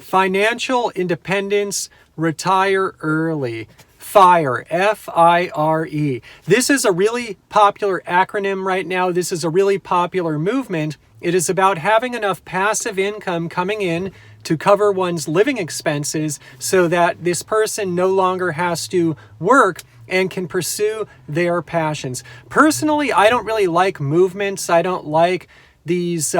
Financial independence, retire early. FIRE, F-I-R-E. This is a really popular acronym right now. This is a really popular movement. It is about having enough passive income coming in to cover one's living expenses so that this person no longer has to work and can pursue their passions. Personally, I don't really like movements. I don't like these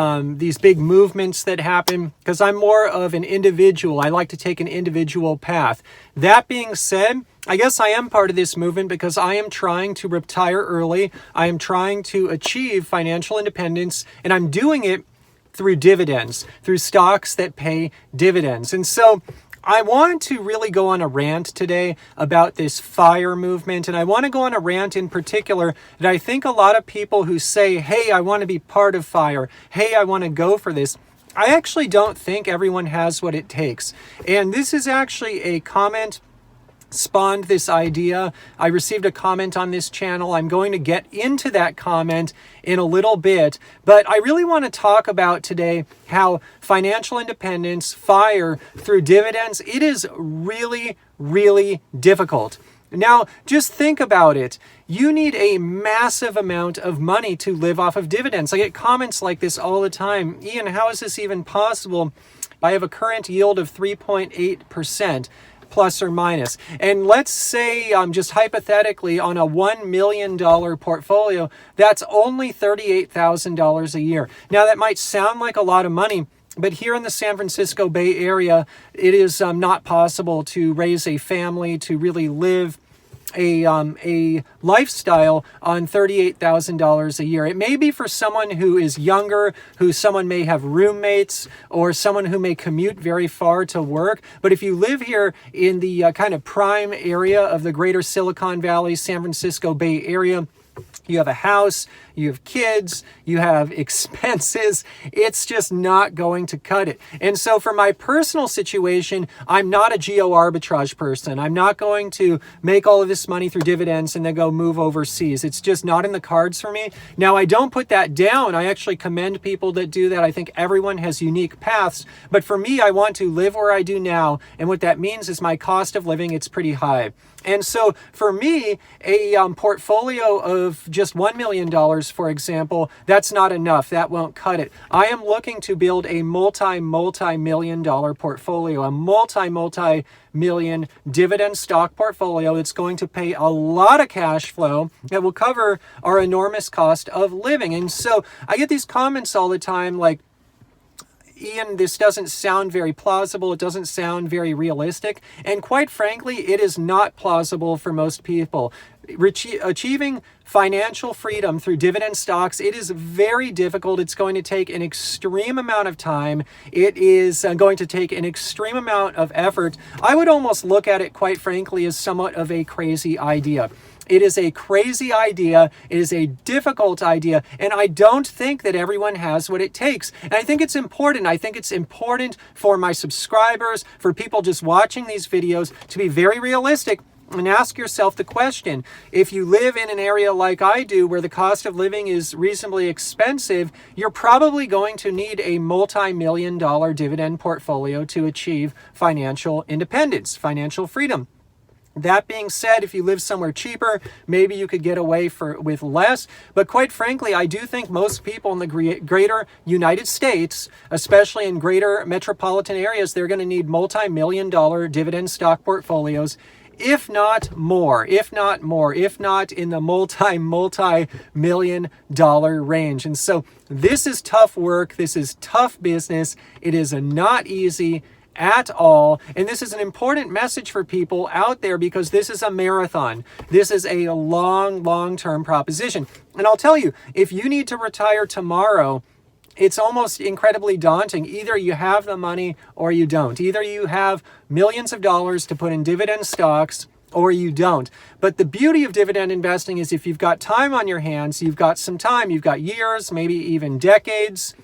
big movements that happen because I'm more of an individual. I like to take an individual path. That being said, I guess I am part of this movement because I am trying to retire early. I am trying to achieve financial independence, and I'm doing it through dividends, through stocks that pay dividends. And so I want to really go on a rant today about this FIRE movement, and I want to go on a rant in particular that I think a lot of people who say, hey, I want to be part of FIRE, hey, I want to go for this, I actually don't think everyone has what it takes. And this is actually a comment spawned this idea. I received a comment on this channel. I'm going to get into that comment in a little bit, but I really want to talk about today how financial independence, FIRE, through dividends, it is really, really difficult. Now, just think about it. You need a massive amount of money to live off of dividends. I get comments like this all the time. Ian, how is this even possible? I have a current yield of 3.8%. Plus or minus. And let's say just hypothetically on a $1 million portfolio, that's only $38,000 a year. Now that might sound like a lot of money, but here in the San Francisco Bay Area, it is not possible to raise a family, to really live a lifestyle on $38,000 a year. It may be for someone who is younger, who someone may have roommates, or someone who may commute very far to work. But if you live here in the kind of prime area of the greater Silicon Valley, San Francisco Bay Area, you have a house, you have kids, you have expenses, it's just not going to cut it. And so for my personal situation, I'm not a geo arbitrage person. I'm not going to make all of this money through dividends and then go move overseas. It's just not in the cards for me. Now, I don't put that down. I actually commend people that do that. I think everyone has unique paths. But for me, I want to live where I do now. And what that means is my cost of living, it's pretty high. And so for me, a portfolio of just $1 million, for example, that's not enough. That won't cut it. I am looking to build a multi-million dollar portfolio, a multi-million dividend stock portfolio that's going to pay a lot of cash flow that will cover our enormous cost of living. And so I get these comments all the time like, Ian, this doesn't sound very plausible. It doesn't sound very realistic. And quite frankly, it is not plausible for most people. Achieving financial freedom through dividend stocks, it is very difficult. It's going to take an extreme amount of time. It is going to take an extreme amount of effort. I would almost look at it, quite frankly, as somewhat of a crazy idea. It is a crazy idea. It is a difficult idea. And I don't think that everyone has what it takes. And I think it's important. I think it's important for my subscribers, for people just watching these videos, to be very realistic and ask yourself the question, if you live in an area like I do where the cost of living is reasonably expensive, you're probably going to need a multi-million dollar dividend portfolio to achieve financial independence, financial freedom. That being said, if you live somewhere cheaper, maybe you could get away with less. But quite frankly, I do think most people in the greater United States, especially in greater metropolitan areas, they're going to need multi-million dollar dividend stock portfolios, if not more, if not in the multi-million dollar range. And so this is tough work. This is tough business. It is not easy at all. And this is an important message for people out there because this is a marathon. This is a long-term proposition. And I'll tell you, if you need to retire tomorrow, it's almost incredibly daunting. Either you have the money or you don't. Either you have millions of dollars to put in dividend stocks or you don't. But the beauty of dividend investing is if you've got time on your hands, you've got some time, you've got years, maybe even decades.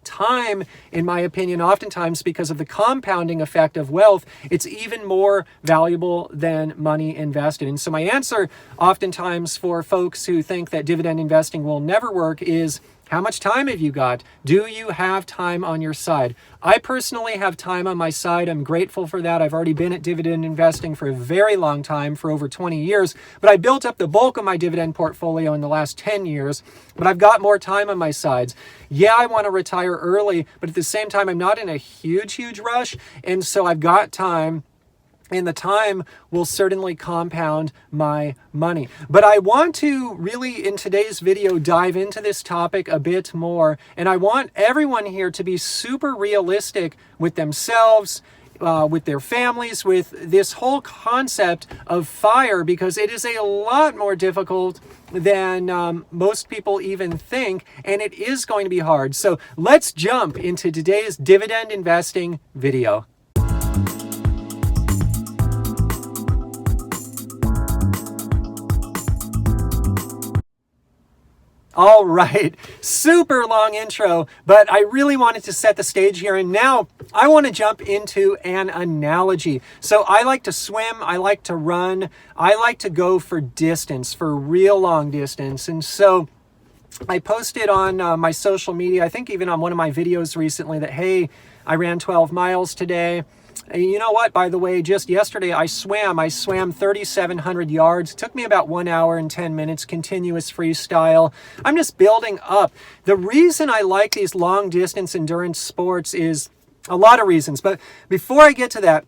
Time, in my opinion, oftentimes because of the compounding effect of wealth, it's even more valuable than money invested. And so my answer oftentimes for folks who think that dividend investing will never work is How much time have you got? Do you have time on your side? I personally have time on my side. I'm grateful for that. I've already been at dividend investing for a very long time, for over 20 years, but I built up the bulk of my dividend portfolio in the last 10 years, but I've got more time on my sides. Yeah, I want to retire early, but at the same time, I'm not in a huge rush, and so I've got time. And the time will certainly compound my money. But I want to really, in today's video, dive into this topic a bit more. And I want everyone here to be super realistic with themselves, with their families, with this whole concept of FIRE, because it is a lot more difficult than most people even think, and it is going to be hard. So let's jump into today's dividend investing video. All right, super long intro, but I really wanted to set the stage here. And now I want to jump into an analogy. So I like to swim, I like to run, I like to go for distance, for real long distance. And so I posted on my social media, I think even on one of my videos recently, that, hey, I ran 12 miles today. You know what, by the way, just yesterday I swam 3,700 yards. It took me about 1 hour and 10 minutes, continuous freestyle. I'm just building up. The reason I like these long distance endurance sports is a lot of reasons. But before I get to that,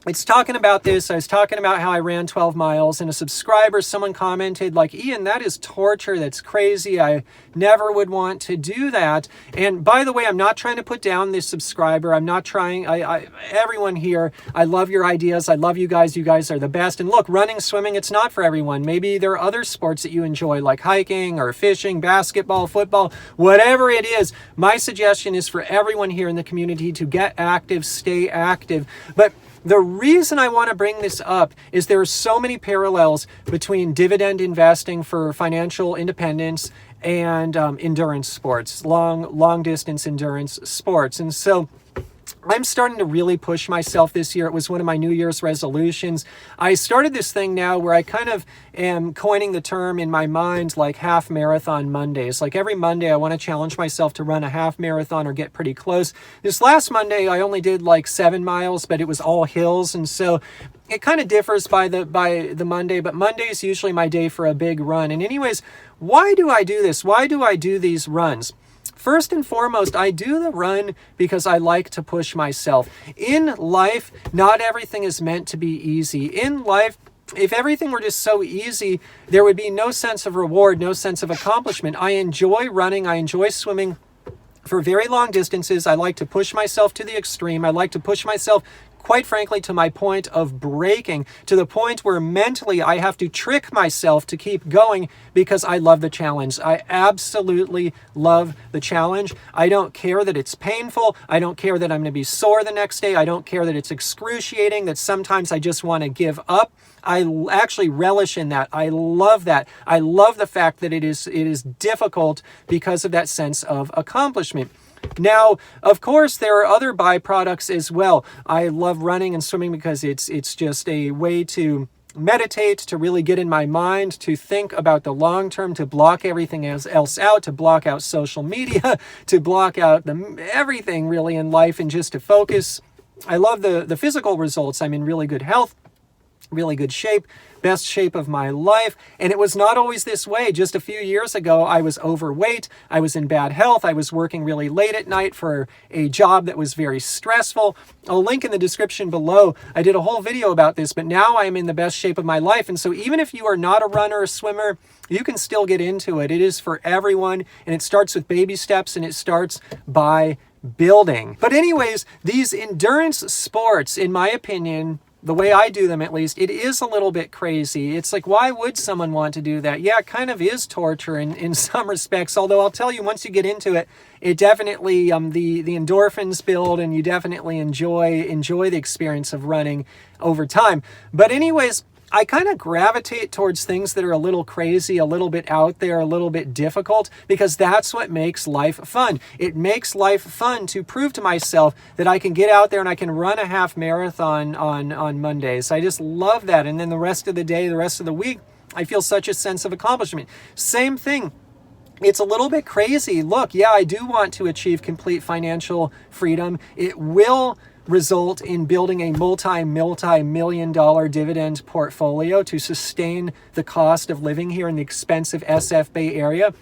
it's talking about this. I was talking about how I ran 12 miles, and a subscriber, someone commented like, Ian, that is torture. That's crazy. I never would want to do that. And by the way, I'm not trying to put down this subscriber. I'm not trying. Everyone here, I love your ideas. I love you guys. You guys are the best. And look, running, swimming, it's not for everyone. Maybe there are other sports that you enjoy, like hiking or fishing, basketball, football, whatever it is. My suggestion is for everyone here in the community to get active, stay active. But the reason I want to bring this up is there are so many parallels between dividend investing for financial independence and endurance sports, long distance endurance sports. And so I'm starting to really push myself this year. It was one of my New Year's resolutions. I started this thing now where I kind of am coining the term in my mind like half marathon Mondays. Like every Monday, I want to challenge myself to run a half marathon or get pretty close. This last Monday, I only did like 7 miles, but it was all hills. And so it kind of differs by the Monday, but Monday is usually my day for a big run. And anyways, why do I do this? Why do I do these runs? First and foremost, I do the run because I like to push myself. In life, not everything is meant to be easy. In life, if everything were just so easy, there would be no sense of reward, no sense of accomplishment. I enjoy running. I enjoy swimming for very long distances. I like to push myself to the extreme. I like to push myself, quite frankly, to my point of breaking, to the point where mentally I have to trick myself to keep going because I love the challenge. I absolutely love the challenge. I don't care that it's painful. I don't care that I'm going to be sore the next day. I don't care that it's excruciating, that sometimes I just want to give up. I actually relish in that. I love that. I love the fact that it is difficult because of that sense of accomplishment. Now, of course, there are other byproducts as well. I love running and swimming because it's just a way to meditate, to really get in my mind, to think about the long term, to block everything else out, to block out social media, to block out everything really in life, and just to focus. I love the physical results. I'm in really good health, really good shape, best shape of my life. And it was not always this way. Just a few years ago, I was overweight. I was in bad health. I was working really late at night for a job that was very stressful. I'll link in the description below. I did a whole video about this, but now I'm in the best shape of my life. And so even if you are not a runner or swimmer, you can still get into it. It is for everyone. And it starts with baby steps, and it starts by building. But anyways, these endurance sports, in my opinion, the way I do them at least, it is a little bit crazy. It's like, why would someone want to do that? Yeah, it kind of is torture in some respects, although I'll tell you, once you get into it, it definitely, the endorphins build, and you definitely enjoy the experience of running over time. But anyways, I kind of gravitate towards things that are a little crazy, a little bit out there, a little bit difficult, because that's what makes life fun. It makes life fun to prove to myself that I can get out there and I can run a half marathon on Mondays. I just love that. And then the rest of the day, the rest of the week, I feel such a sense of accomplishment. Same thing. it's a little bit crazy. Look, yeah, I do want to achieve complete financial freedom. It will result in building a multi-million dollar dividend portfolio to sustain the cost of living here in the expensive SF Bay Area.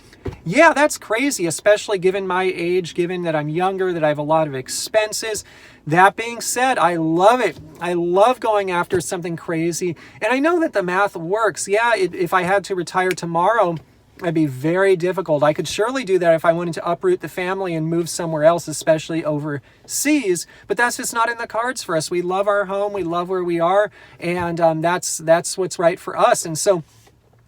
Yeah, that's crazy, especially given my age, given that I'm younger, that I have a lot of expenses. That being said, I love it. I love going after something crazy. And I know that the math works. Yeah, if I had to retire tomorrow, it'd be very difficult. I could surely do that if I wanted to uproot the family and move somewhere else, especially overseas. But that's just not in the cards for us. We love our home. We love where we are. And that's what's right for us. And so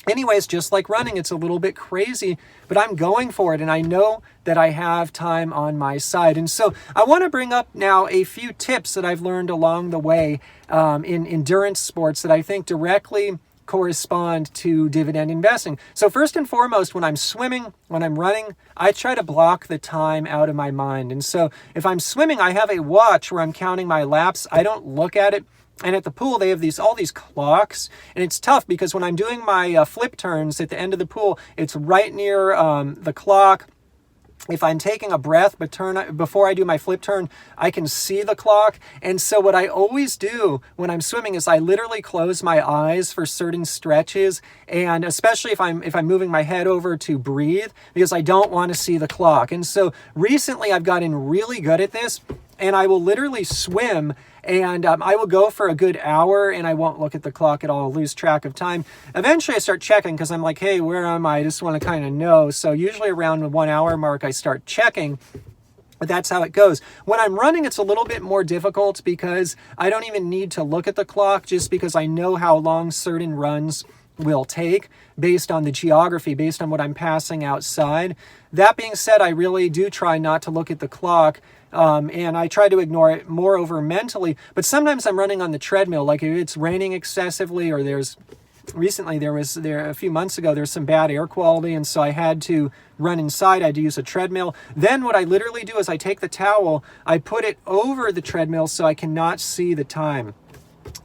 anyways, just like running, it's a little bit crazy, but I'm going for it. And I know that I have time on my side. And so I want to bring up now a few tips that I've learned along the way in endurance sports that I think directly correspond to dividend investing. So first and foremost, when I'm swimming, when I'm running, I try to block the time out of my mind. And so if I'm swimming, I have a watch where I'm counting my laps. I don't look at it. And at the pool, they have all these clocks, and it's tough because when I'm doing my flip turns at the end of the pool, it's right near the clock. If I'm taking a breath before I do my flip turn, I can see the clock. And so what I always do when I'm swimming is I literally close my eyes for certain stretches, and especially if I'm moving my head over to breathe, because I don't want to see the clock. And so recently I've gotten really good at this, and I will literally swim, and I will go for a good hour, and I won't look at the clock at all, I'll lose track of time. Eventually I start checking because I'm like, hey, where am I? I just want to kind of know. So usually around the 1 hour mark, I start checking. But that's how it goes. When I'm running, it's a little bit more difficult because I don't even need to look at the clock, just because I know how long certain runs will take based on the geography, based on what I'm passing outside. That being said, I really do try not to look at the clock. And I try to ignore it moreover mentally, but sometimes I'm running on the treadmill, like if it's raining excessively, or a few months ago, there's some bad air quality, and so I had to run inside. I had to use a treadmill. Then what I literally do is I take the towel, I put it over the treadmill so I cannot see the time.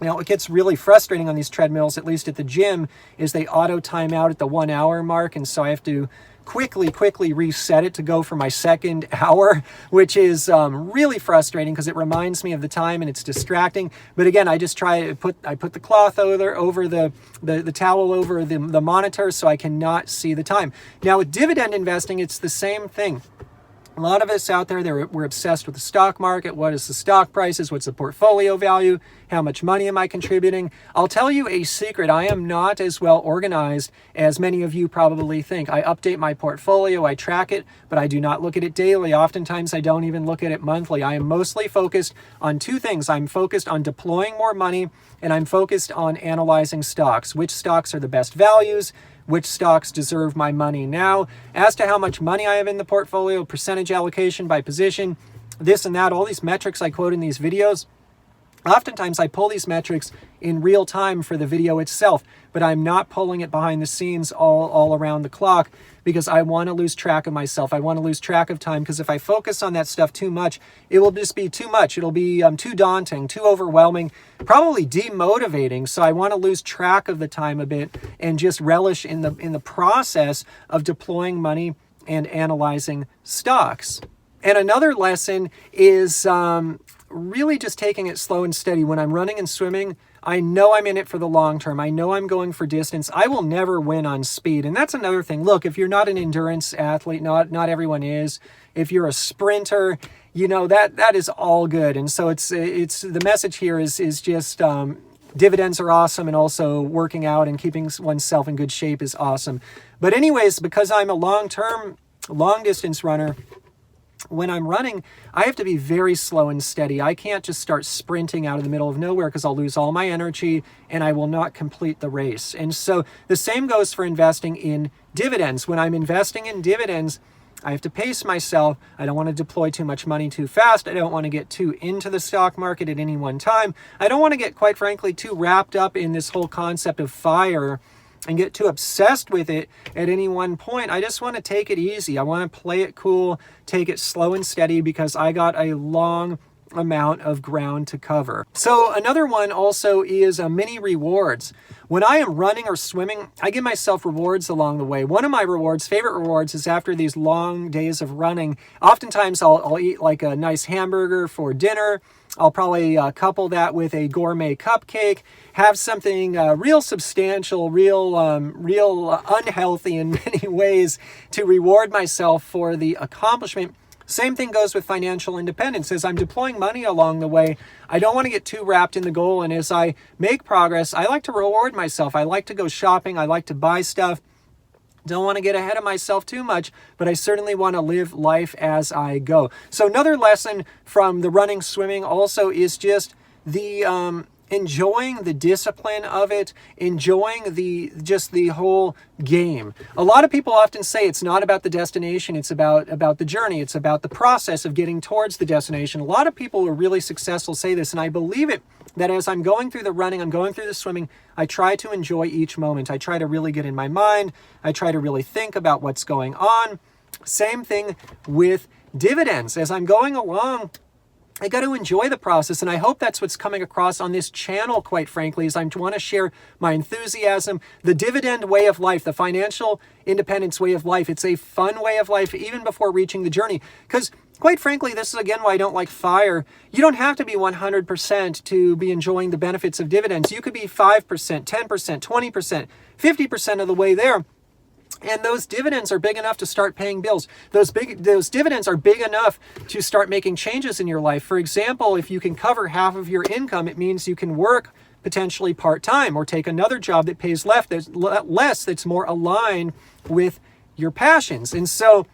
Now, what gets really frustrating on these treadmills, at least at the gym, is they auto time out at the 1 hour mark, and so I have to quickly reset it to go for my second hour, which is really frustrating because it reminds me of the time and it's distracting. But again, I just try to put the cloth over the towel over the monitor so I cannot see the time. Now with dividend investing, it's the same thing. A lot of us out there, we're obsessed with the stock market. What is the stock prices? What's the portfolio value? How much money am I contributing? I'll tell you a secret. I am not as well organized as many of you probably think. I update my portfolio, I track it, but I do not look at it daily. Oftentimes, I don't even look at it monthly. I am mostly focused on two things. I'm focused on deploying more money, and I'm focused on analyzing stocks. Which stocks are the best values? Which stocks deserve my money now? As to how much money I have in the portfolio, percentage allocation by position, this and that, all these metrics I quote in these videos, oftentimes I pull these metrics in real time for the video itself, but I'm not pulling it behind the scenes all around the clock because I want to lose track of myself. I want to lose track of time because if I focus on that stuff too much, it will just be too much. It'll be too daunting, too overwhelming, probably demotivating. So I want to lose track of the time a bit and just relish in the process of deploying money and analyzing stocks. And another lesson is really just taking it slow and steady. When I'm running and swimming, I know I'm in it for the long term. I know I'm going for distance. I will never win on speed. And that's another thing. Look, if you're not an endurance athlete, not everyone is. If you're a sprinter, you know, that is all good. And so it's the message here is just dividends are awesome, and also working out and keeping oneself in good shape is awesome. But anyways, because I'm a long distance runner, when I'm running, I have to be very slow and steady. I can't just start sprinting out of the middle of nowhere because I'll lose all my energy and I will not complete the race. And so the same goes for investing in dividends. When I'm investing in dividends, I have to pace myself. I don't want to deploy too much money too fast. I don't want to get too into the stock market at any one time. I don't want to get, quite frankly, too wrapped up in this whole concept of FIRE and get too obsessed with it at any one point. I just want to take it easy. I want to play it cool, take it slow and steady because I got a long amount of ground to cover. So another one also is mini rewards. When I am running or swimming, I give myself rewards along the way. One of my favorite rewards, is after these long days of running. Oftentimes I'll eat like a nice hamburger for dinner. I'll probably couple that with a gourmet cupcake, have something real substantial, real unhealthy in many ways to reward myself for the accomplishment. Same thing goes with financial independence. As I'm deploying money along the way, I don't want to get too wrapped in the goal. And as I make progress, I like to reward myself. I like to go shopping. I like to buy stuff. Don't want to get ahead of myself too much, but I certainly want to live life as I go. So another lesson from the running, swimming also is just the enjoying the discipline of it, enjoying the whole game. A lot of people often say it's not about the destination, it's about the journey, it's about the process of getting towards the destination. A lot of people who are really successful say this, and I believe it, that as I'm going through the running, I'm going through the swimming, I try to enjoy each moment. I try to really get in my mind. I try to really think about what's going on. Same thing with dividends. As I'm going along, I got to enjoy the process, and I hope that's what's coming across on this channel, quite frankly, is I want to share my enthusiasm, the dividend way of life, the financial independence way of life. It's a fun way of life, even before reaching the journey. Because, quite frankly, this is again why I don't like FIRE. You don't have to be 100% to be enjoying the benefits of dividends. You could be 5%, 10%, 20%, 50% of the way there. And those dividends are big enough to start paying bills. Those dividends are big enough to start making changes in your life. For example, if you can cover half of your income, it means you can work potentially part-time or take another job that pays less, that's more aligned with your passions. And so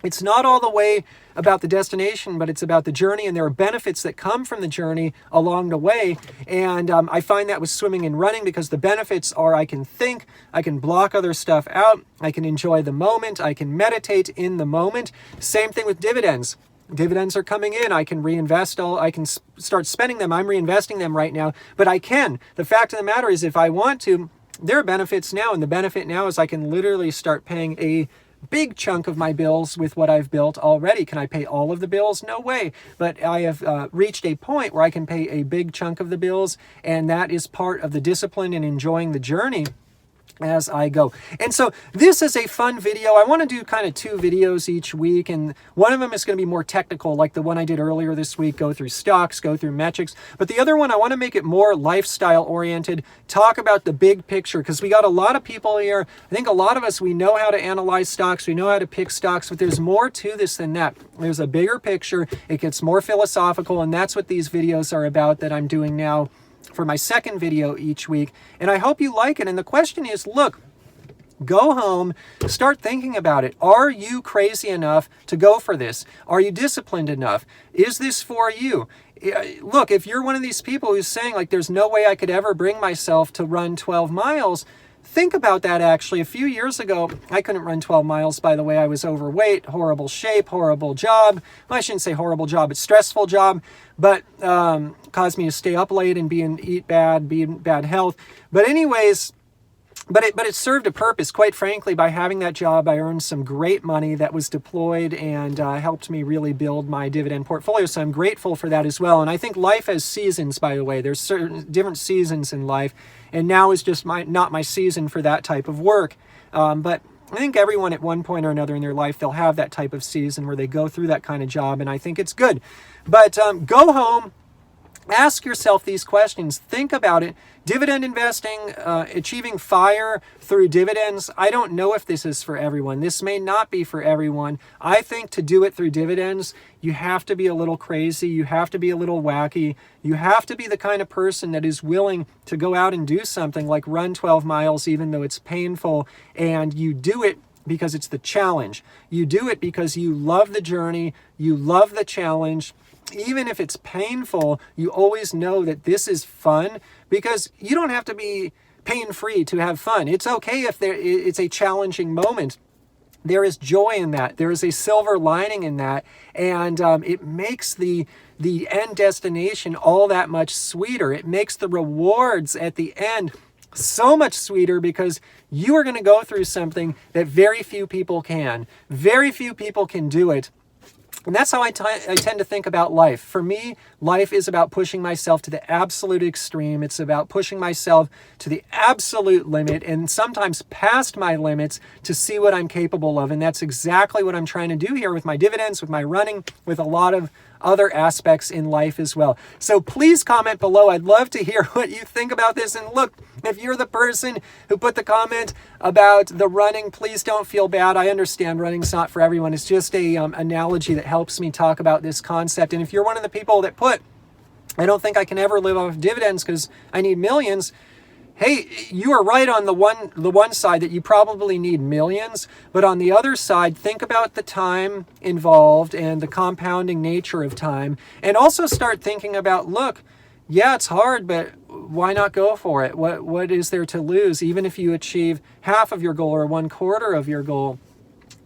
it's not all the way about the destination, but it's about the journey, and there are benefits that come from the journey along the way. And I find that with swimming and running, because the benefits are I can think, I can block other stuff out, I can enjoy the moment, I can meditate in the moment. Same thing with dividends. Dividends are coming in. I can reinvest I can start spending them. I'm reinvesting them right now, but I can. The fact of the matter is, if I want to, there are benefits now, and the benefit now is I can literally start paying a big chunk of my bills with what I've built already. Can I pay all of the bills? No way. But I have reached a point where I can pay a big chunk of the bills, and that is part of the discipline and enjoying the journey as I go. And so this is a fun video. I want to do kind of 2 videos each week, and one of them is going to be more technical, like the one I did earlier this week, go through stocks, go through metrics. But the other one, I want to make it more lifestyle oriented, talk about the big picture, because we got a lot of people here. I think a lot of us, we know how to analyze stocks, we know how to pick stocks, but there's more to this than that. There's a bigger picture. It gets more philosophical, and that's what these videos are about that I'm doing now for my second video each week. And I hope you like it. And the question is, look, go home, start thinking about it. Are you crazy enough to go for this? Are you disciplined enough? Is this for you? Look, if you're one of these people who's saying, like, there's no way I could ever bring myself to run 12 miles, think about that. Actually, a few years ago, I couldn't run 12 miles, by the way. I was overweight, horrible shape, horrible job. Well, I shouldn't say horrible job, it's stressful job, but caused me to stay up late and eat bad, be in bad health. But anyways, but it served a purpose. Quite frankly, by having that job, I earned some great money that was deployed and helped me really build my dividend portfolio. So I'm grateful for that as well. And I think life has seasons, by the way. There's certain different seasons in life. And now is just not my season for that type of work. But I think everyone at one point or another in their life, they'll have that type of season where they go through that kind of job. And I think it's good. But go home, ask yourself these questions. Think about it. Dividend investing, achieving FIRE through dividends. I don't know if this is for everyone. This may not be for everyone. I think to do it through dividends, you have to be a little crazy. You have to be a little wacky. You have to be the kind of person that is willing to go out and do something like run 12 miles, even though it's painful. And you do it because it's the challenge. You do it because you love the journey. You love the challenge. Even if it's painful, you always know that this is fun, because you don't have to be pain-free to have fun. It's okay if it's a challenging moment. There is joy in that. There is a silver lining in that. And it makes the end destination all that much sweeter. It makes the rewards at the end so much sweeter, because you are going to go through something that very few people can. Very few people can do it. And that's how I tend to think about life. For me, life is about pushing myself to the absolute extreme. It's about pushing myself to the absolute limit and sometimes past my limits to see what I'm capable of. And that's exactly what I'm trying to do here with my dividends, with my running, with a lot of other aspects in life as well. So please comment below. I'd love to hear what you think about this. And look, if you're the person who put the comment about the running, please don't feel bad. I understand running's not for everyone. It's just a analogy that helps me talk about this concept. And if you're one of the people that put, I don't think I can ever live off dividends because I need millions, hey, you are right on the one side that you probably need millions, but on the other side, think about the time involved and the compounding nature of time, and also start thinking about, look, yeah, it's hard, but why not go for it? What is there to lose? Even if you achieve half of your goal or 1/4 of your goal,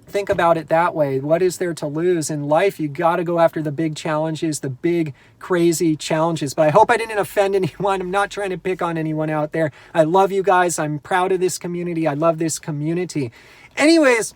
think about it that way. What is there to lose in life? You got to go after the big challenges, the big, crazy challenges. But I hope I didn't offend anyone. I'm not trying to pick on anyone out there. I love you guys. I'm proud of this community. I love this community. Anyways,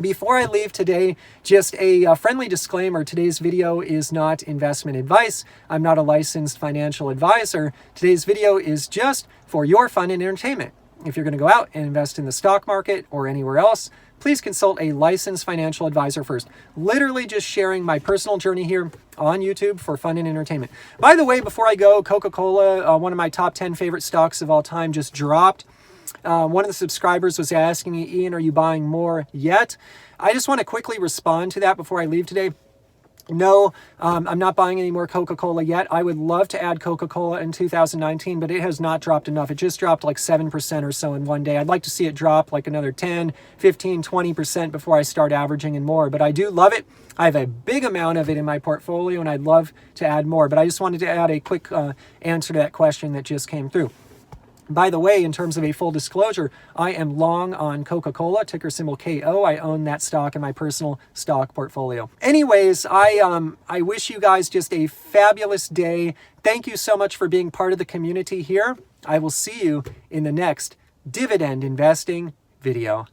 before I leave today, just a friendly disclaimer. Today's video is not investment advice. I'm not a licensed financial advisor. Today's video is just for your fun and entertainment. If you're going to go out and invest in the stock market or anywhere else, please consult a licensed financial advisor first. Literally just sharing my personal journey here on YouTube for fun and entertainment. By the way, before I go, Coca-Cola, one of my top 10 favorite stocks of all time, just dropped. One of the subscribers was asking me, Ian, are you buying more yet? I just want to quickly respond to that before I leave today. No, I'm not buying any more Coca-Cola yet. I would love to add Coca-Cola in 2019, but it has not dropped enough. It just dropped like 7% or so in one day. I'd like to see it drop like another 10, 15, 20% before I start averaging in more. But I do love it. I have a big amount of it in my portfolio, and I'd love to add more. But I just wanted to add a quick answer to that question that just came through. By the way, in terms of a full disclosure, I am long on Coca-Cola, ticker symbol KO. I own that stock in my personal stock portfolio. Anyways, I wish you guys just a fabulous day. Thank you so much for being part of the community here. I will see you in the next dividend investing video.